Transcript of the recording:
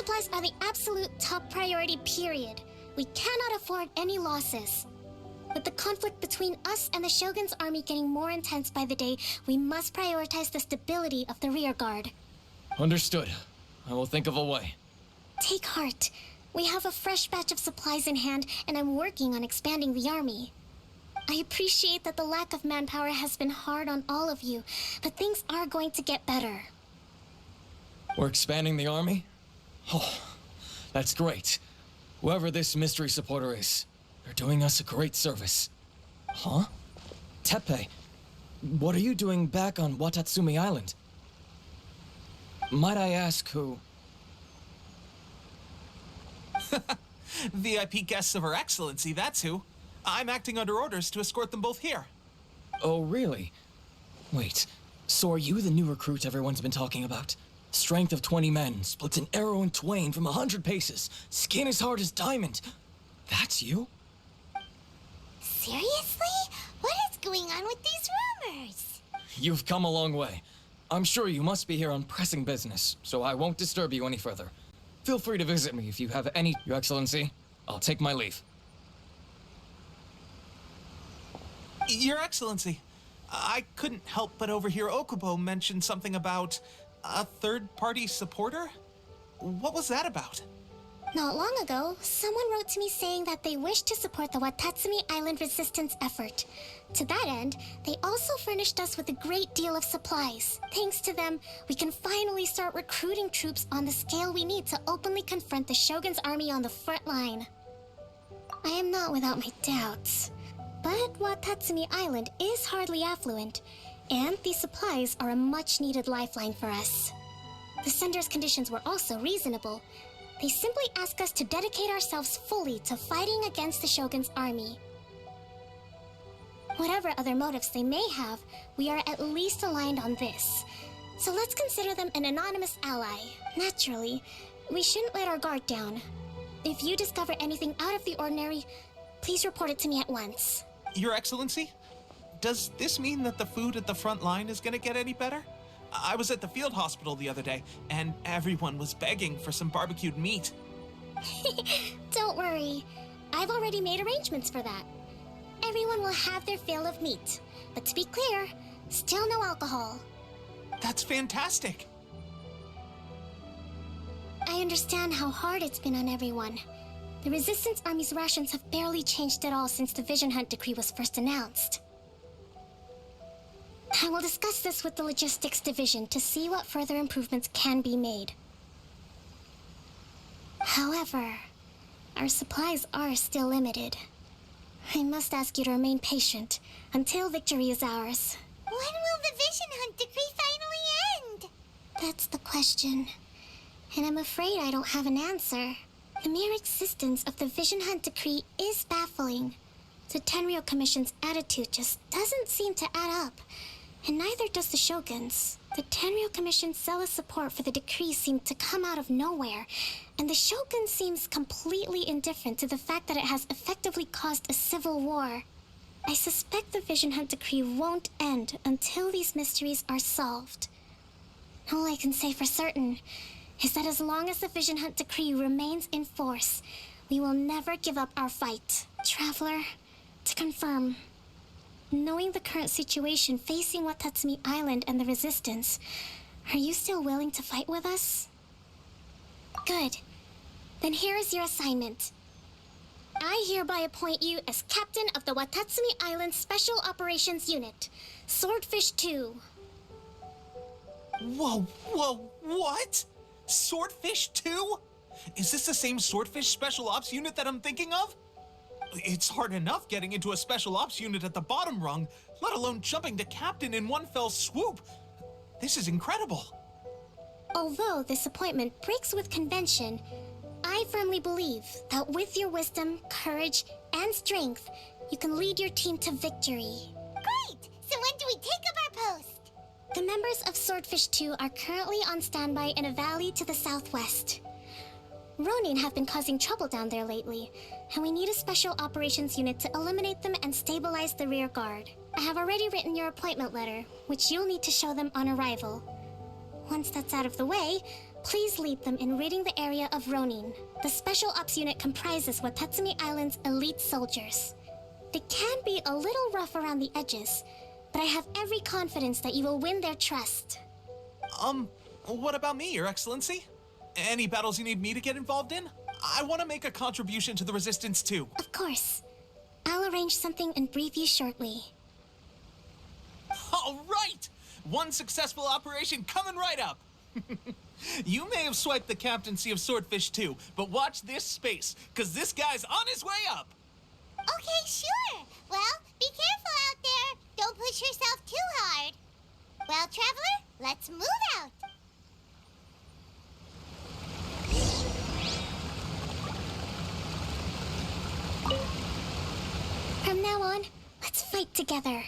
supplies are the absolute top priority, period. We cannot afford any losses. With the conflict between us and the Shogun's army getting more intense by the day, we must prioritize the stability of the rear guard. Understood. I will think of a way. Take heart. We have a fresh batch of supplies in hand, and I'm working on expanding the army. I appreciate that the lack of manpower has been hard on all of you, but things are going to get better. We're expanding the army? Oh, that's great. Whoever this mystery supporter is, they're doing us a great service. Huh? Teppei, what are you doing back on Watatsumi Island? Might I ask who? VIP guests of Her Excellency, that's who. I'm acting under orders to escort them both here. Oh, really? Wait, so are you the new recruit everyone's been talking about? Strength of 20 men, splits an arrow in twain from 100 paces, skin as hard as diamond. That's you? Seriously? What is going on with these rumors? You've come a long way. I'm sure you must be here on pressing business, so I won't disturb you any further. Feel free to visit me if you have any... Your Excellency, I'll take my leave. Your Excellency, I couldn't help but overhear Okubo mention something about a third-party supporter? What was that about? Not long ago, someone wrote to me saying that they wish to support the Watatsumi Island resistance effort. To that end, they also furnished us with a great deal of supplies. Thanks to them, we can finally start recruiting troops on the scale we need to openly confront the Shogun's army on the front line. I am not without my doubts, but Watatsumi Island is hardly affluent, and these supplies are a much-needed lifeline for us. The sender's conditions were also reasonable. They simply ask us to dedicate ourselves fully to fighting against the Shogun's army. Whatever other motives they may have, we are at least aligned on this. So let's consider them an anonymous ally. Naturally, we shouldn't let our guard down. If you discover anything out of the ordinary, please report it to me at once. Your Excellency, does this mean that the food at the front line is gonna get any better? I was at the field hospital the other day, and everyone was begging for some barbecued meat. Don't worry. I've already made arrangements for that. Everyone will have their fill of meat. But to be clear, still no alcohol. That's fantastic. I understand how hard it's been on everyone. The Resistance Army's rations have barely changed at all since the Vision Hunt decree was first announced. I will discuss this with the Logistics Division to see what further improvements can be made. However, our supplies are still limited. I must ask you to remain patient until victory is ours. When will the Vision Hunt decree finally end? That's the question, and I'm afraid I don't have an answer. The mere existence of the Vision Hunt decree is baffling. The Tenryou Commission's attitude just doesn't seem to add up. And neither does the Shogun's. The Tenryou Commission's zealous support for the decree seemed to come out of nowhere, and the Shogun seems completely indifferent to the fact that it has effectively caused a civil war. I suspect the Vision Hunt decree won't end until these mysteries are solved. All I can say for certain is that as long as the Vision Hunt decree remains in force, we will never give up our fight. Traveler, to confirm, knowing the current situation facing Watatsumi Island and the Resistance, are you still willing to fight with us? Good. Then here is your assignment. I hereby appoint you as Captain of the Watatsumi Island Special Operations Unit, Swordfish II. Whoa, what? Swordfish II? Is this the same Swordfish Special Ops unit that I'm thinking of? It's hard enough getting into a Special Ops unit at the bottom rung, let alone jumping to Captain in one fell swoop. This is incredible. Although this appointment breaks with convention, I firmly believe that with your wisdom, courage, and strength, you can lead your team to victory. Great! So when do we take up our post? The members of Swordfish II are currently on standby in a valley to the southwest. Ronin have been causing trouble down there lately, and we need a special operations unit to eliminate them and stabilize the rear guard. I have already written your appointment letter, which you'll need to show them on arrival. Once that's out of the way, Please lead them in ridding the area of Ronin. The Special Ops unit comprises Watatsumi Island's elite soldiers. They can be a little rough around the edges, but I have every confidence that you will win their trust. What about me, Your Excellency? Any battles you need me to get involved in? I want to make a contribution to the Resistance too. Of course. I'll arrange something and brief you shortly. All right! One successful operation coming right up. You may have swiped the captaincy of Swordfish II, but watch this space, because this guy's on his way up. Okay, sure. Well, be careful out there. Don't push yourself too hard. Well, Traveler, let's move out. From now on, let's fight together.